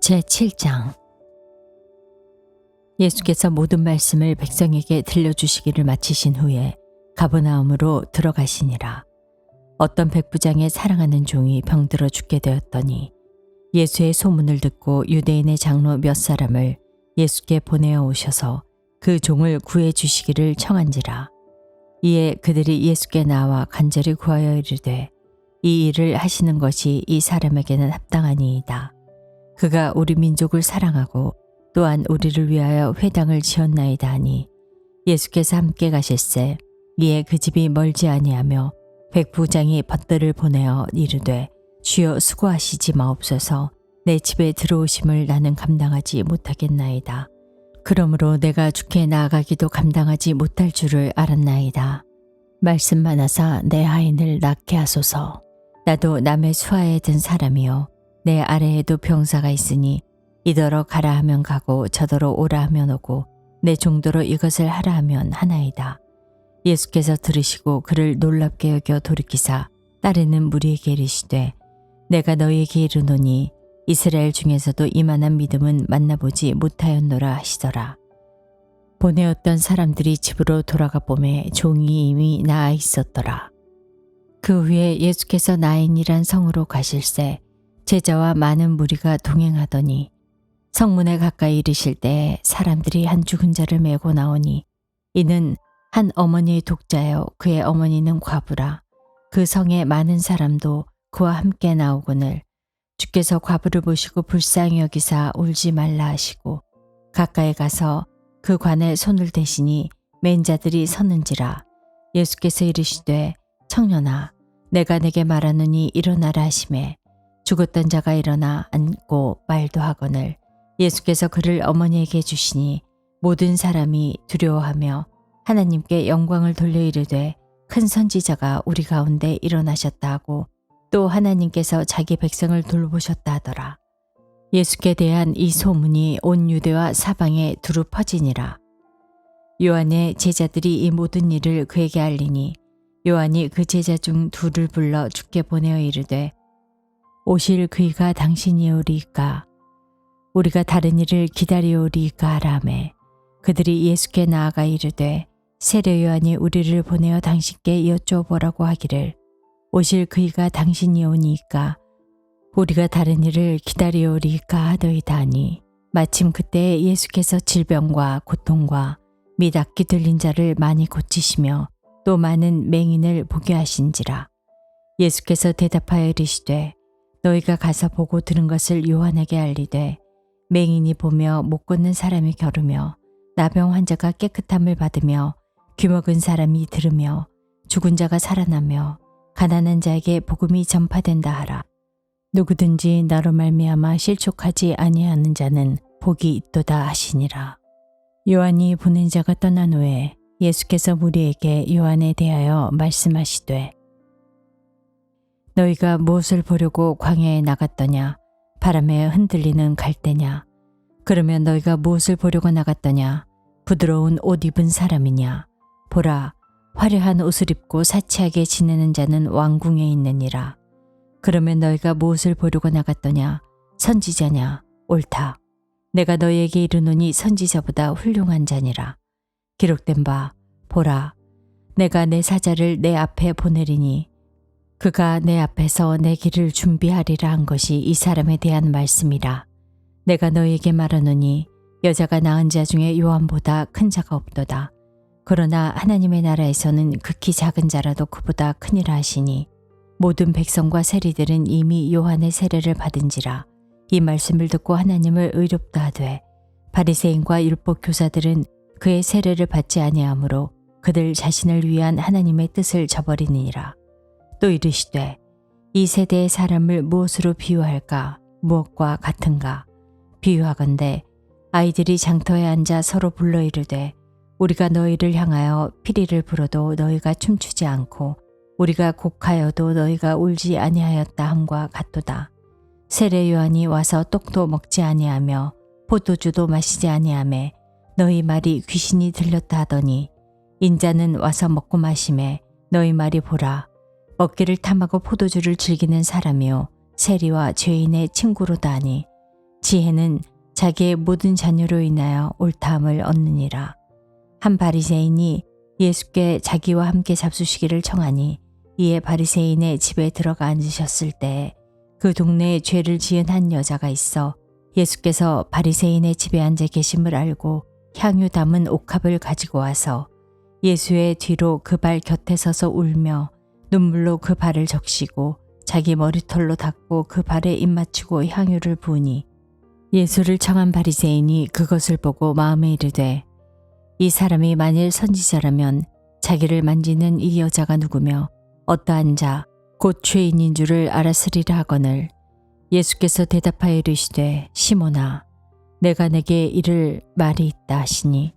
제7장. 예수께서 모든 말씀을 백성에게 들려주시기를 마치신 후에 가버나움으로 들어가시니라. 어떤 백부장의 사랑하는 종이 병들어 죽게 되었더니 예수의 소문을 듣고 유대인의 장로 몇 사람을 예수께 보내어 오셔서 그 종을 구해 주시기를 청한지라. 이에 그들이 예수께 나와 간절히 구하여 이르되 이 일을 하시는 것이 이 사람에게는 합당하니이다. 그가 우리 민족을 사랑하고 또한 우리를 위하여 회당을 지었나이다 하니 예수께서 함께 가실새 이에 그 집이 멀지 아니하며 백부장이 벗들을 보내어 이르되 주여 수고하시지 마옵소서. 내 집에 들어오심을 나는 감당하지 못하겠나이다. 그러므로 내가 주께 나아가기도 감당하지 못할 줄을 알았나이다. 말씀만 하사 내 하인을 낫게 하소서. 나도 남의 수하에 든 사람이요 내 아래에도 병사가 있으니 이더러 가라 하면 가고 저더러 오라 하면 오고 내 종도로 이것을 하라 하면 하나이다. 예수께서 들으시고 그를 놀랍게 여겨 돌이키사 따르는 무리에게 이르시되 내가 너희에게 이르노니 이스라엘 중에서도 이만한 믿음은 만나보지 못하였노라 하시더라. 보내었던 사람들이 집으로 돌아가 보매 종이 이미 나아 있었더라. 그 후에 예수께서 나인이란 성으로 가실새 제자와 많은 무리가 동행하더니 성문에 가까이 이르실 때에 사람들이 한 죽은 자를 메고 나오니 이는 한 어머니의 독자여 그의 어머니는 과부라. 그 성에 많은 사람도 그와 함께 나오거늘 주께서 과부를 보시고 불쌍히 여기사 울지 말라 하시고 가까이 가서 그 관에 손을 대시니 맨 자들이 서는지라. 예수께서 이르시되 청년아 내가 내게 말하노니 일어나라 하시매 죽었던 자가 일어나 앉고 말도 하거늘 예수께서 그를 어머니에게 주시니 모든 사람이 두려워하며 하나님께 영광을 돌려 이르되 큰 선지자가 우리 가운데 일어나셨다 하고 또 하나님께서 자기 백성을 돌보셨다 하더라. 예수께 대한 이 소문이 온 유대와 사방에 두루 퍼지니라. 요한의 제자들이 이 모든 일을 그에게 알리니 요한이 그 제자 중 둘을 불러 주께 보내어 이르되 오실 그이가 당신이오리이까 우리가 다른 일을 기다리오리이까 하라매 그들이 예수께 나아가 이르되 세례 요한이 우리를 보내어 당신께 여쭤보라고 하기를 오실 그이가 당신이오니이까 우리가 다른 일을 기다리오리이까 하더이다 하니 마침 그때에 예수께서 질병과 고통과 및 악기 들린 자를 많이 고치시며 또 많은 맹인을 보게 하신지라. 예수께서 대답하여 이르시되 너희가 가서 보고 들은 것을 요한에게 알리되 맹인이 보며 못 걷는 사람이 겨루며 나병 환자가 깨끗함을 받으며 귀먹은 사람이 들으며 죽은 자가 살아나며 가난한 자에게 복음이 전파된다 하라. 누구든지 나로 말미암아 실족하지 아니하는 자는 복이 있도다 하시니라. 요한이 보낸 자가 떠난 후에 예수께서 무리에게 요한에 대하여 말씀하시되 너희가 무엇을 보려고 광야에 나갔더냐? 바람에 흔들리는 갈대냐? 그러면 너희가 무엇을 보려고 나갔더냐? 부드러운 옷 입은 사람이냐? 보라, 화려한 옷을 입고 사치하게 지내는 자는 왕궁에 있느니라. 그러면 너희가 무엇을 보려고 나갔더냐? 선지자냐? 옳다. 내가 너희에게 이르노니 선지자보다 훌륭한 자니라. 기록된 바 보라, 내가 내 사자를 내 앞에 보내리니 그가 내 앞에서 내 길을 준비하리라 한 것이 이 사람에 대한 말씀이라. 내가 너희에게 말하노니 여자가 낳은 자 중에 요한보다 큰 자가 없도다. 그러나 하나님의 나라에서는 극히 작은 자라도 그보다 크니라 하시니 모든 백성과 세리들은 이미 요한의 세례를 받은지라. 이 말씀을 듣고 하나님을 의롭다 하되 바리새인과 율법 교사들은 그의 세례를 받지 아니하므로 그들 자신을 위한 하나님의 뜻을 저버리니라. 또 이르시되 이 세대의 사람을 무엇으로 비유할까? 무엇과 같은가? 비유하건대 아이들이 장터에 앉아 서로 불러 이르되 우리가 너희를 향하여 피리를 불어도 너희가 춤추지 않고 우리가 곡하여도 너희가 울지 아니하였다 함과 같도다. 세례 요한이 와서 떡도 먹지 아니하며 포도주도 마시지 아니하매 너희 말이 귀신이 들렸다 하더니 인자는 와서 먹고 마시매 너희 말이 보라 먹기를 탐하고 포도주를 즐기는 사람이요 세리와 죄인의 친구로다 하니 지혜는 자기의 모든 자녀로 인하여 옳다함을 얻느니라. 한 바리새인이 예수께 자기와 함께 잡수시기를 청하니 이에 바리새인의 집에 들어가 앉으셨을 때 그 동네에 죄를 지은 한 여자가 있어 예수께서 바리새인의 집에 앉아 계심을 알고 향유 담은 옥합을 가지고 와서 예수의 뒤로 그 발 곁에 서서 울며 눈물로 그 발을 적시고 자기 머리털로 닦고 그 발에 입 맞추고 향유를 부으니 예수를 청한 바리새인이 그것을 보고 마음에 이르되 이 사람이 만일 선지자라면 자기를 만지는 이 여자가 누구며 어떠한 자 곧 죄인인 줄을 알았으리라 하거늘 예수께서 대답하여 이르시되 시몬아 내가 내게 이를 말이 있다 하시니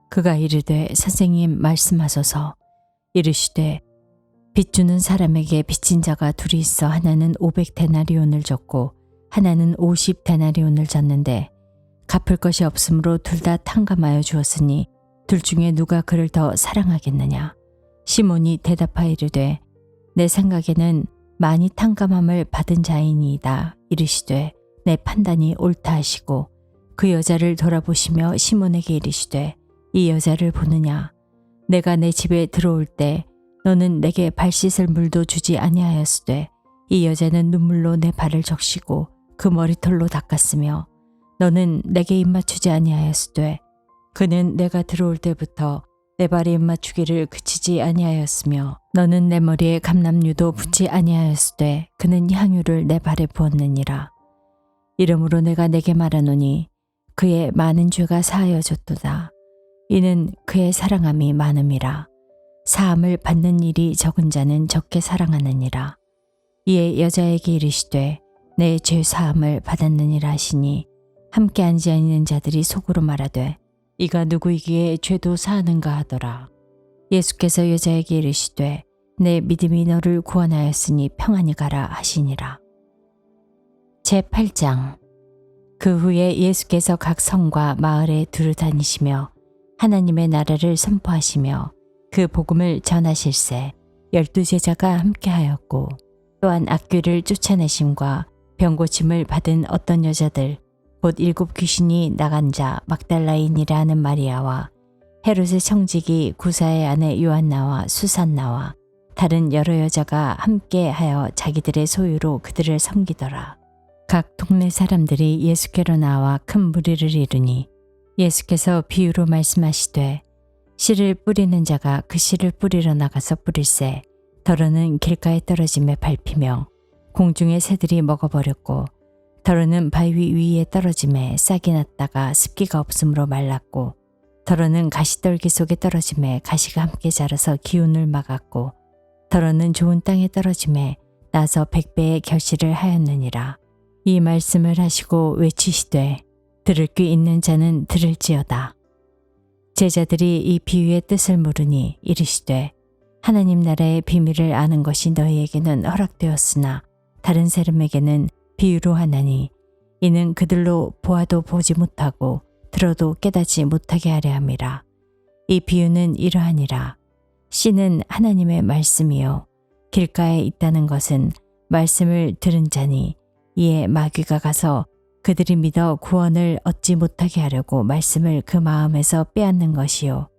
그가 이르되 선생님 말씀하소서. 이르시되 빚 주는 사람에게 빚진 자가 둘이 있어 하나는 500데나리온을 줬고 하나는 50데나리온을 줬는데 갚을 것이 없으므로 둘 다 탕감하여 주었으니 둘 중에 누가 그를 더 사랑하겠느냐. 시몬이 대답하여 이르되 내 생각에는 많이 탕감함을 받은 자이니이다. 이르시되 내 판단이 옳다 하시고 그 여자를 돌아보시며 시몬에게 이르시되 이 여자를 보느냐. 내가 내 집에 들어올 때 너는 내게 발 씻을 물도 주지 아니하였으되 이 여자는 눈물로 내 발을 적시고 그 머리털로 닦았으며 너는 내게 입맞추지 아니하였으되 그는 내가 들어올 때부터 내 발에 입맞추기를 그치지 아니하였으며 너는 내 머리에 감람류도 붓지 아니하였으되 그는 향유를 내 발에 부었느니라. 이러므로 내가 내게 말하노니 그의 많은 죄가 사하여졌도다. 이는 그의 사랑함이 많음이라. 사함을 받는 일이 적은 자는 적게 사랑하느니라. 이에 여자에게 이르시되 내 죄 사함을 받았느니라 하시니 함께 앉아 있는 자들이 속으로 말하되 이가 누구이기에 죄도 사하는가 하더라. 예수께서 여자에게 이르시되 내 믿음이 너를 구원하였으니 평안히 가라 하시니라. 제8장. 그 후에 예수께서 각 성과 마을에 두루 다니시며 하나님의 나라를 선포하시며 그 복음을 전하실세 12제자가 함께하였고 또한 악귀를 쫓아내심과 병고침을 받은 어떤 여자들 곧 7 귀신이 나간 자 막달라인이라 하는 마리아와 헤롯의 청지기 구사의 아내 요한나와 수산나와 다른 여러 여자가 함께하여 자기들의 소유로 그들을 섬기더라. 각 동네 사람들이 예수께로 나와 큰 무리를 이루니 예수께서 비유로 말씀하시되 씨를 뿌리는 자가 그 씨를 뿌리러 나가서 뿌릴새 더러는 길가에 떨어짐에 밟히며 공중의 새들이 먹어버렸고 더러는 바위 위에 떨어짐에 싹이 났다가 습기가 없으므로 말랐고 더러는 가시떨기 속에 떨어짐에 가시가 함께 자라서 기운을 막았고 더러는 좋은 땅에 떨어짐에 나서 100배의 결실을 하였느니라. 이 말씀을 하시고 외치시되 들을 귀 있는 자는 들을지어다. 제자들이 이 비유의 뜻을 물으니 이르시되 하나님 나라의 비밀을 아는 것이 너희에게는 허락되었으나 다른 사람에게는 비유로 하나니 이는 그들로 보아도 보지 못하고 들어도 깨닫지 못하게 하려 함이라. 이 비유는 이러하니라. 씨는 하나님의 말씀이요 길가에 있다는 것은 말씀을 들은 자니 이에 마귀가 가서 그들이 믿어 구원을 얻지 못하게 하려고 말씀을 그 마음에서 빼앗는 것이요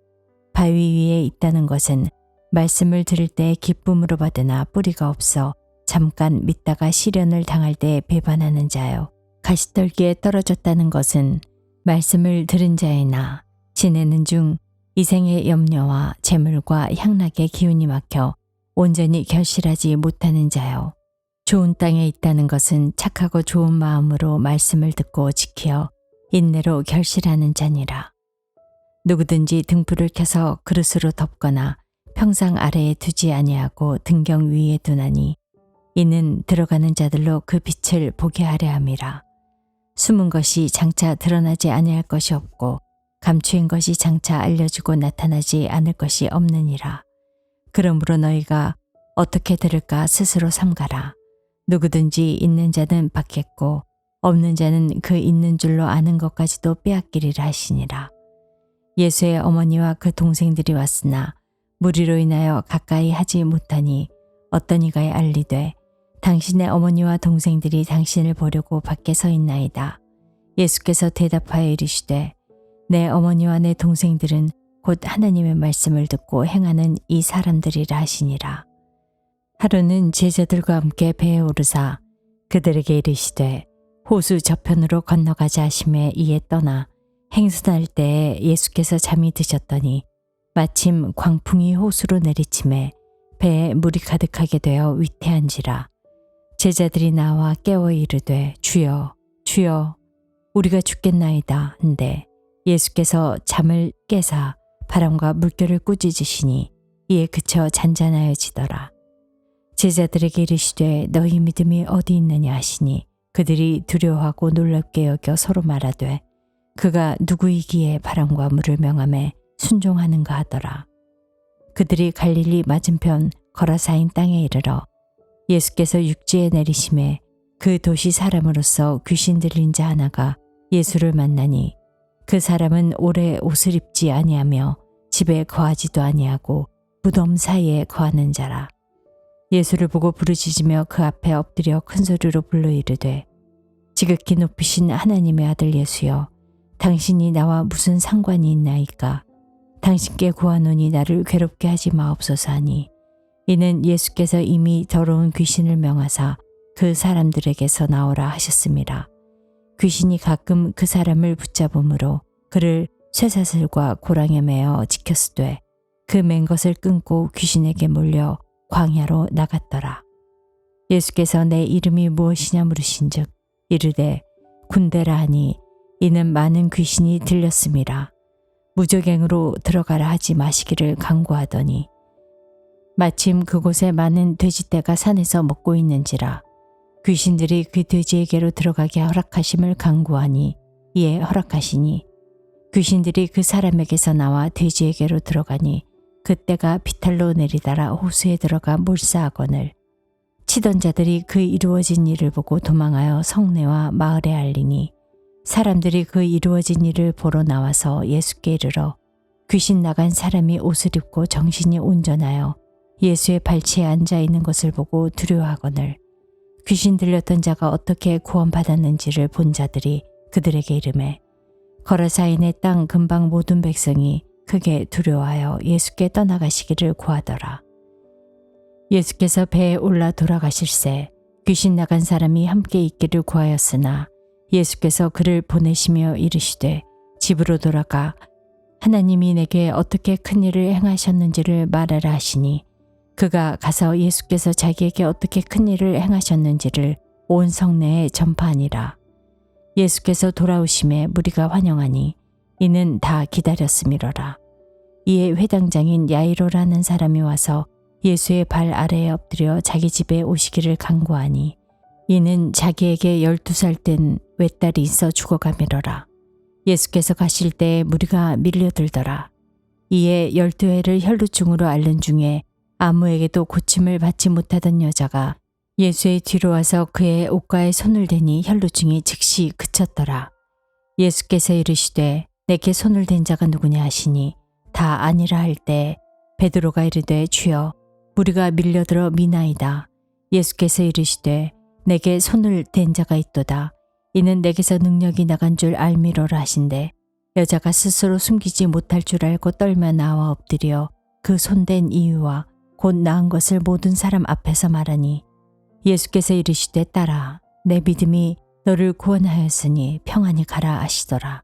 바위 위에 있다는 것은 말씀을 들을 때 기쁨으로 받으나 뿌리가 없어 잠깐 믿다가 시련을 당할 때 배반하는 자요. 가시떨기에 떨어졌다는 것은 말씀을 들은 자이나 지내는 중 이생의 염려와 재물과 향락의 기운이 막혀 온전히 결실하지 못하는 자요. 좋은 땅에 있다는 것은 착하고 좋은 마음으로 말씀을 듣고 지켜 인내로 결실하는 자니라. 누구든지 등불을 켜서 그릇으로 덮거나 평상 아래에 두지 아니하고 등경 위에 두나니 이는 들어가는 자들로 그 빛을 보게 하려 함이라. 숨은 것이 장차 드러나지 아니할 것이 없고 감추인 것이 장차 알려지고 나타나지 않을 것이 없느니라. 그러므로 너희가 어떻게 들을까 스스로 삼가라. 누구든지 있는 자는 받겠고 없는 자는 그 있는 줄로 아는 것까지도 빼앗기리라 하시니라. 예수의 어머니와 그 동생들이 왔으나 무리로 인하여 가까이 하지 못하니 어떤 이가 알리되 당신의 어머니와 동생들이 당신을 보려고 밖에 서 있나이다. 예수께서 대답하여 이르시되 내 어머니와 내 동생들은 곧 하나님의 말씀을 듣고 행하는 이 사람들이라 하시니라. 하루는 제자들과 함께 배에 오르사 그들에게 이르시되 호수 저편으로 건너가자 하시매 이에 떠나 행선할 때에 예수께서 잠이 드셨더니 마침 광풍이 호수로 내리침에 배에 물이 가득하게 되어 위태한지라. 제자들이 나와 깨워 이르되 주여 주여 우리가 죽겠나이다 한데 예수께서 잠을 깨사 바람과 물결을 꾸짖으시니 이에 그쳐 잔잔하여지더라. 제자들에게 이르시되 너희 믿음이 어디 있느냐 하시니 그들이 두려워하고 놀랍게 여겨 서로 말하되 그가 누구이기에 바람과 물을 명함에 순종하는가 하더라. 그들이 갈릴리 맞은편 거라사인 땅에 이르러 예수께서 육지에 내리심에 그 도시 사람으로서 귀신 들린 자 하나가 예수를 만나니 그 사람은 오래 옷을 입지 아니하며 집에 거하지도 아니하고 무덤 사이에 거하는 자라. 예수를 보고 부르짖으며 그 앞에 엎드려 큰 소리로 불러 이르되 지극히 높이신 하나님의 아들 예수여 당신이 나와 무슨 상관이 있나이까. 당신께 구하노니 나를 괴롭게 하지 마옵소서 하니 이는 예수께서 이미 더러운 귀신을 명하사 그 사람들에게서 나오라 하셨음이라. 귀신이 가끔 그 사람을 붙잡음으로 그를 쇠사슬과 고랑에 매어 지켰으되 그 맨 것을 끊고 귀신에게 몰려 광야로 나갔더라. 예수께서 내 이름이 무엇이냐 물으신즉 이르되 군대라 하니 이는 많은 귀신이 들렸음이라. 무저갱으로 들어가라 하지 마시기를 강구하더니 마침 그곳에 많은 돼지떼가 산에서 먹고 있는지라. 귀신들이 그 돼지에게로 들어가게 허락하심을 강구하니 이에 허락하시니 귀신들이 그 사람에게서 나와 돼지에게로 들어가니 그때가 비탈로 내리다라 호수에 들어가 몰사하거늘 치던 자들이 그 이루어진 일을 보고 도망하여 성내와 마을에 알리니 사람들이 그 이루어진 일을 보러 나와서 예수께 이르러 귀신 나간 사람이 옷을 입고 정신이 온전하여 예수의 발치에 앉아 있는 것을 보고 두려워하거늘 귀신 들렸던 자가 어떻게 구원받았는지를 본 자들이 그들에게 이르매 거라사인의 땅 근방 모든 백성이 크게 두려워하여 예수께 떠나가시기를 구하더라. 예수께서 배에 올라 돌아가실새 귀신 나간 사람이 함께 있기를 구하였으나 예수께서 그를 보내시며 이르시되 집으로 돌아가 하나님이 내게 어떻게 큰 일을 행하셨는지를 말하라 하시니 그가 가서 예수께서 자기에게 어떻게 큰 일을 행하셨는지를 온 성내에 전파하니라. 예수께서 돌아오심에 무리가 환영하니 이는 다 기다렸음이로라. 이에 회당장인 야이로라는 사람이 와서 예수의 발 아래에 엎드려 자기 집에 오시기를 간구하니 이는 자기에게 12살 된 외딸이 있어 죽어가미러라. 예수께서 가실 때에 무리가 밀려들더라. 이에 12회를 혈루증으로 앓는 중에 아무에게도 고침을 받지 못하던 여자가 예수의 뒤로 와서 그의 옷가에 손을 대니 혈루증이 즉시 그쳤더라. 예수께서 이르시되 내게 손을 댄 자가 누구냐 하시니 다 아니라 할 때 베드로가 이르되 주여 무리가 밀려들어 미나이다. 예수께서 이르시되 내게 손을 댄 자가 있도다. 이는 내게서 능력이 나간 줄 알미로라 하신대 여자가 스스로 숨기지 못할 줄 알고 떨며 나와 엎드려 그 손댄 이유와 곧 나은 것을 모든 사람 앞에서 말하니 예수께서 이르시되 딸아 내 믿음이 너를 구원하였으니 평안히 가라 하시더라.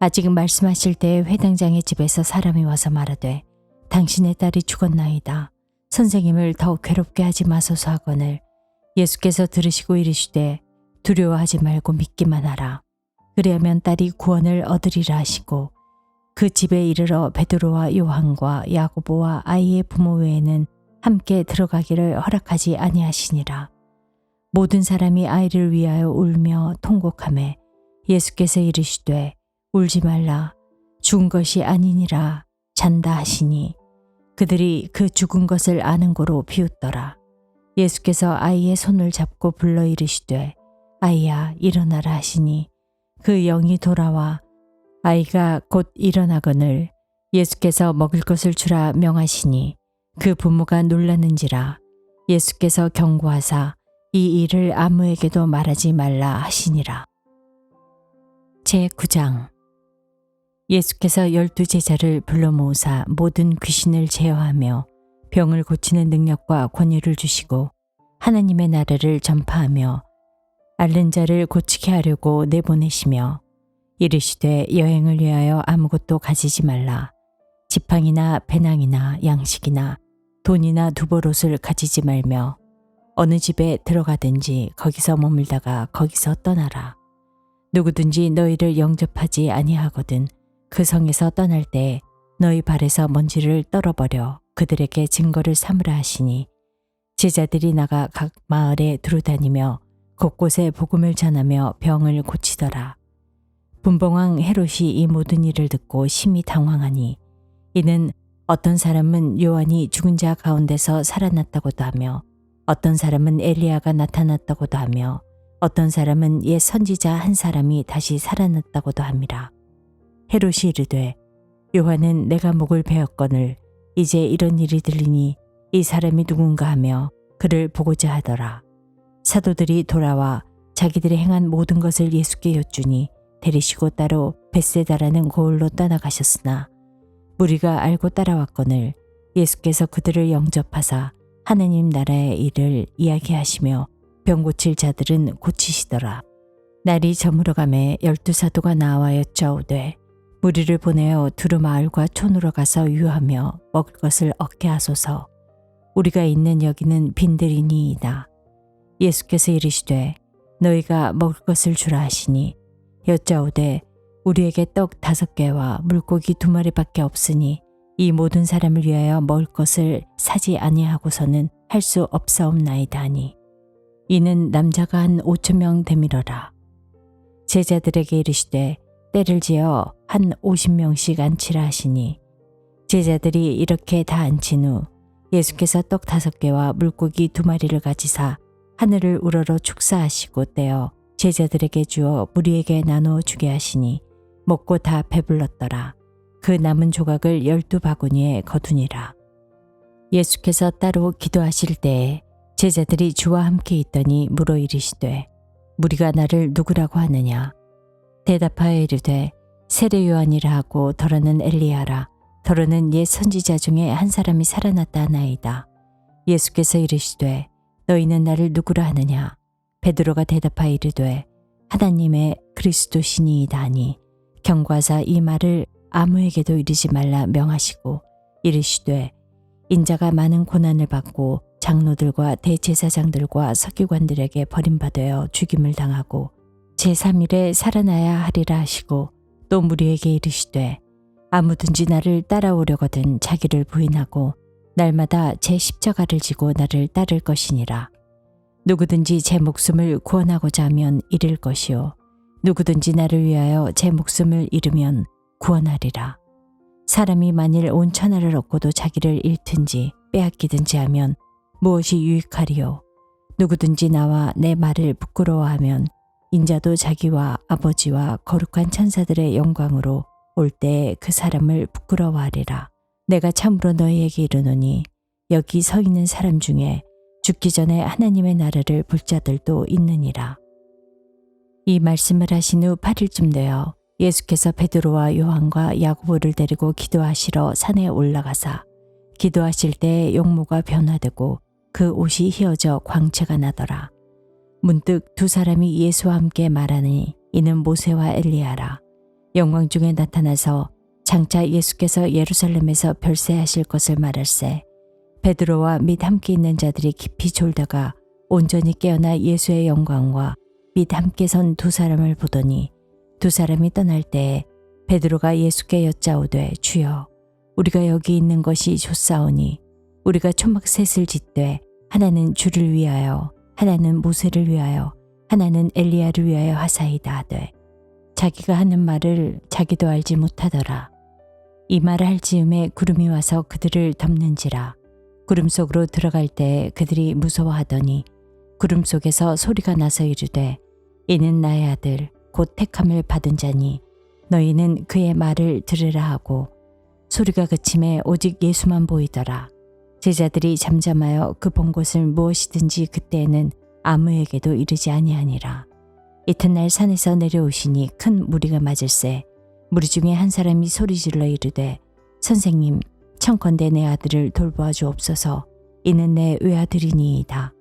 아직 말씀하실 때에 회당장의 집에서 사람이 와서 말하되 당신의 딸이 죽었나이다. 선생님을 더욱 괴롭게 하지 마소서 하거늘 예수께서 들으시고 이르시되 두려워하지 말고 믿기만 하라. 그리하면 딸이 구원을 얻으리라 하시고 그 집에 이르러 베드로와 요한과 야고보와 아이의 부모 외에는 함께 들어가기를 허락하지 아니하시니라. 모든 사람이 아이를 위하여 울며 통곡하매 예수께서 이르시되 울지 말라. 죽은 것이 아니니라 잔다 하시니 그들이 그 죽은 것을 아는 고로 비웃더라. 예수께서 아이의 손을 잡고 불러 이르시되 아이야 일어나라 하시니 그 영이 돌아와 아이가 곧 일어나거늘 예수께서 먹을 것을 주라 명하시니 그 부모가 놀라는지라. 예수께서 경고하사 이 일을 아무에게도 말하지 말라 하시니라. 제9장. 예수께서 12제자를 불러 모으사 모든 귀신을 제어하며 병을 고치는 능력과 권위를 주시고 하나님의 나라를 전파하며 앓는 자를 고치게 하려고 내보내시며 이르시되 여행을 위하여 아무것도 가지지 말라. 지팡이나 배낭이나 양식이나 돈이나 두보롯을 가지지 말며 어느 집에 들어가든지 거기서 머물다가 거기서 떠나라. 누구든지 너희를 영접하지 아니하거든 그 성에서 떠날 때 너희 발에서 먼지를 떨어버려 그들에게 증거를 삼으라 하시니 제자들이 나가 각 마을에 두루다니며 곳곳에 복음을 전하며 병을 고치더라. 분봉왕 헤롯이 이 모든 일을 듣고 심히 당황하니 이는 어떤 사람은 요한이 죽은 자 가운데서 살아났다고도 하며 어떤 사람은 엘리야가 나타났다고도 하며 어떤 사람은 옛 선지자 한 사람이 다시 살아났다고도 함이라. 헤롯이 이르되 요한은 내가 목을 베었거늘 이제 이런 일이 들리니 이 사람이 누군가 하며 그를 보고자 하더라. 사도들이 돌아와 자기들이 행한 모든 것을 예수께 여쭈니 데리시고 따로 벳세다라는 고을로 떠나가셨으나 무리가 알고 따라왔거늘 예수께서 그들을 영접하사 하느님 나라의 일을 이야기하시며 병 고칠 자들은 고치시더라. 날이 저물어가매 12사도가 나와 여짜오되 무리를 보내어 두루 마을과 촌으로 가서 유하며 먹을 것을 얻게 하소서. 우리가 있는 여기는 빈들이니이다. 예수께서 이르시되 너희가 먹을 것을 주라 하시니 여짜오되 우리에게 떡 5개와 물고기 2마리밖에 없으니 이 모든 사람을 위하여 먹을 것을 사지 아니하고서는 할 수 없사옵나이다 하니 이는 남자가 한 5,000명 되밀어라. 제자들에게 이르시되 때를 지어 한 50명씩 앉히라 하시니 제자들이 이렇게 다 앉힌 후 예수께서 떡 5개와 물고기 2마리를 가지사 하늘을 우러러 축사하시고 떼어 제자들에게 주어 무리에게 나누어 주게 하시니 먹고 다 배불렀더라. 그 남은 조각을 12바구니에 거두니라. 예수께서 따로 기도하실 때에 제자들이 주와 함께 있더니 물어 이르시되 무리가 나를 누구라고 하느냐. 대답하여 이르되 세례 요한이라 하고 더러는 엘리야라. 더러는 옛 선지자 중에 한 사람이 살아났다 하나이다. 예수께서 이르시되 너희는 나를 누구라 하느냐. 베드로가 대답하여 이르되 하나님의 그리스도시니이다 하니 경고하사 이 말을 아무에게도 이르지 말라 명하시고 이르시되 인자가 많은 고난을 받고 장로들과 대제사장들과 서기관들에게 버림받아 죽임을 당하고 제3일에 살아나야 하리라 하시고 또 무리에게 이르시되 아무든지 나를 따라오려거든 자기를 부인하고 날마다 제 십자가를 지고 나를 따를 것이니라. 누구든지 제 목숨을 구원하고자 하면 잃을 것이요 누구든지 나를 위하여 제 목숨을 잃으면 구원하리라. 사람이 만일 온 천하를 얻고도 자기를 잃든지 빼앗기든지 하면 무엇이 유익하리요. 누구든지 나와 내 말을 부끄러워하면 인자도 자기와 아버지와 거룩한 천사들의 영광으로 올 때에 그 사람을 부끄러워하리라. 내가 참으로 너희에게 이르노니 여기 서 있는 사람 중에 죽기 전에 하나님의 나라를 볼 자들도 있느니라. 이 말씀을 하신 후 8일쯤 되어 예수께서 베드로와 요한과 야고보를 데리고 기도하시러 산에 올라가사 기도하실 때 용모가 변화되고 그 옷이 휘어져 광채가 나더라. 문득 두 사람이 예수와 함께 말하니 이는 모세와 엘리야라. 영광 중에 나타나서 장차 예수께서 예루살렘에서 별세하실 것을 말할세. 베드로와 및 함께 있는 자들이 깊이 졸다가 온전히 깨어나 예수의 영광과 및 함께 선 두 사람을 보더니 두 사람이 떠날 때에 베드로가 예수께 여짜오되 주여 우리가 여기 있는 것이 좋사오니 우리가 초막 셋을 짓되 하나는 주를 위하여 하나는 모세를 위하여 하나는 엘리야를 위하여 하사이다 하되 자기가 하는 말을 자기도 알지 못하더라. 이 말을 할 즈음에 구름이 와서 그들을 덮는지라. 구름 속으로 들어갈 때 그들이 무서워하더니 구름 속에서 소리가 나서 이르되 이는 나의 아들 곧 택함을 받은 자니 너희는 그의 말을 들으라 하고 소리가 그침에 오직 예수만 보이더라. 제자들이 잠잠하여 그 본 것을 무엇이든지 그때에는 아무에게도 이르지 아니하니라. 이튿날 산에서 내려오시니 큰 무리가 맞을세 무리 중에 한 사람이 소리질러 이르되 선생님 청컨대 내 아들을 돌보아 주옵소서. 이는 내 외아들이니이다.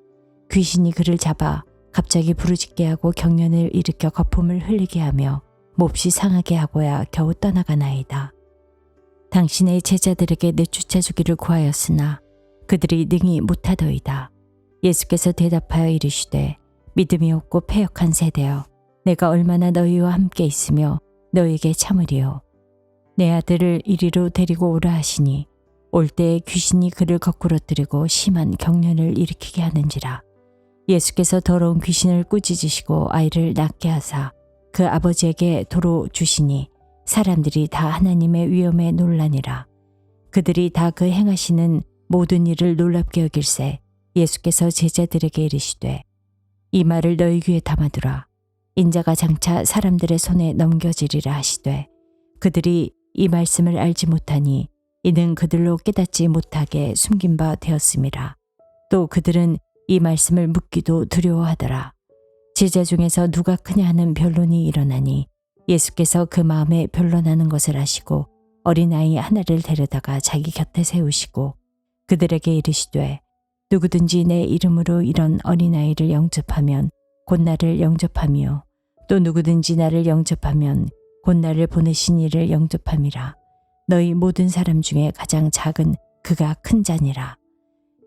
귀신이 그를 잡아 갑자기 부르짖게 하고 경련을 일으켜 거품을 흘리게 하며 몹시 상하게 하고야 겨우 떠나가나이다. 당신의 제자들에게 내쫓아 주기를 구하였으나 그들이 능히 못하더이다. 예수께서 대답하여 이르시되 믿음이 없고 패역한 세대여 내가 얼마나 너희와 함께 있으며 너희에게 참으리요. 내 아들을 이리로 데리고 오라 하시니 올 때에 귀신이 그를 거꾸러뜨리고 심한 경련을 일으키게 하는지라. 예수께서 더러운 귀신을 꾸짖으시고 아이를 낫게 하사 그 아버지에게 도로 주시니 사람들이 다 하나님의 위엄에 놀라니라. 그들이 다 그 행하시는 모든 일을 놀랍게 여길세 예수께서 제자들에게 이르시되 이 말을 너희 귀에 담아두라. 인자가 장차 사람들의 손에 넘겨지리라 하시되 그들이 이 말씀을 알지 못하니 이는 그들로 깨닫지 못하게 숨긴 바 되었음이라. 또 그들은 이 말씀을 묻기도 두려워하더라. 제자 중에서 누가 크냐 하는 변론이 일어나니 예수께서 그 마음에 변론하는 것을 아시고 어린아이 하나를 데려다가 자기 곁에 세우시고 그들에게 이르시되 누구든지 내 이름으로 이런 어린아이를 영접하면 곧 나를 영접하며 또 누구든지 나를 영접하면 곧 나를 보내신 이를 영접함이라. 너희 모든 사람 중에 가장 작은 그가 큰 자니라.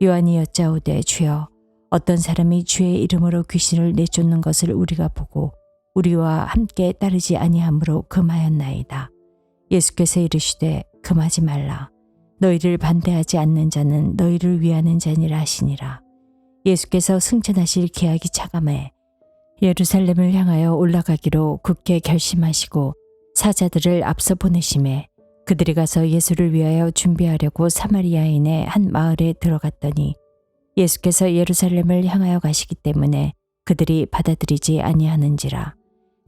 요한이 여짜오되 주여 어떤 사람이 주의 이름으로 귀신을 내쫓는 것을 우리가 보고 우리와 함께 따르지 아니하므로 금하였나이다. 예수께서 이르시되 금하지 말라. 너희를 반대하지 않는 자는 너희를 위하는 자니라 하시니라. 예수께서 승천하실 기약이 차감해 예루살렘을 향하여 올라가기로 굳게 결심하시고 사자들을 앞서 보내심에 그들이 가서 예수를 위하여 준비하려고 사마리아인의 한 마을에 들어갔더니 예수께서 예루살렘을 향하여 가시기 때문에 그들이 받아들이지 아니하는지라.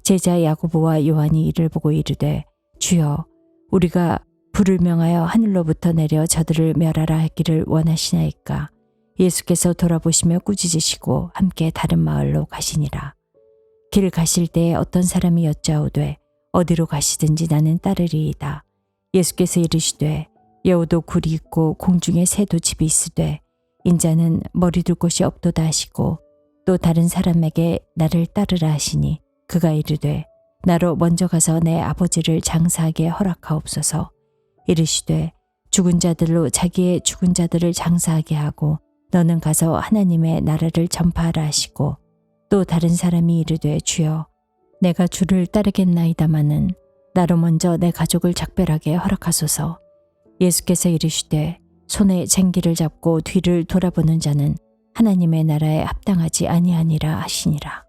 제자 야고보와 요한이 이를 보고 이르되 주여 우리가 불을 명하여 하늘로부터 내려 저들을 멸하라 하기를 원하시나이까. 예수께서 돌아보시며 꾸짖으시고 함께 다른 마을로 가시니라. 길 가실 때에 어떤 사람이 여짜오되 어디로 가시든지 나는 따르리이다. 예수께서 이르시되 여우도 굴이 있고 공중에 새도 집이 있으되 인자는 머리 둘 곳이 없도다 하시고 또 다른 사람에게 나를 따르라 하시니 그가 이르되 나로 먼저 가서 내 아버지를 장사하게 허락하옵소서. 이르시되 죽은 자들로 자기의 죽은 자들을 장사하게 하고 너는 가서 하나님의 나라를 전파하라 하시고 또 다른 사람이 이르되 주여 내가 주를 따르겠나이다마는 나로 먼저 내 가족을 작별하게 허락하소서. 예수께서 이르시되 손에 쟁기를 잡고 뒤를 돌아보는 자는 하나님의 나라에 합당하지 아니하니라 하시니라.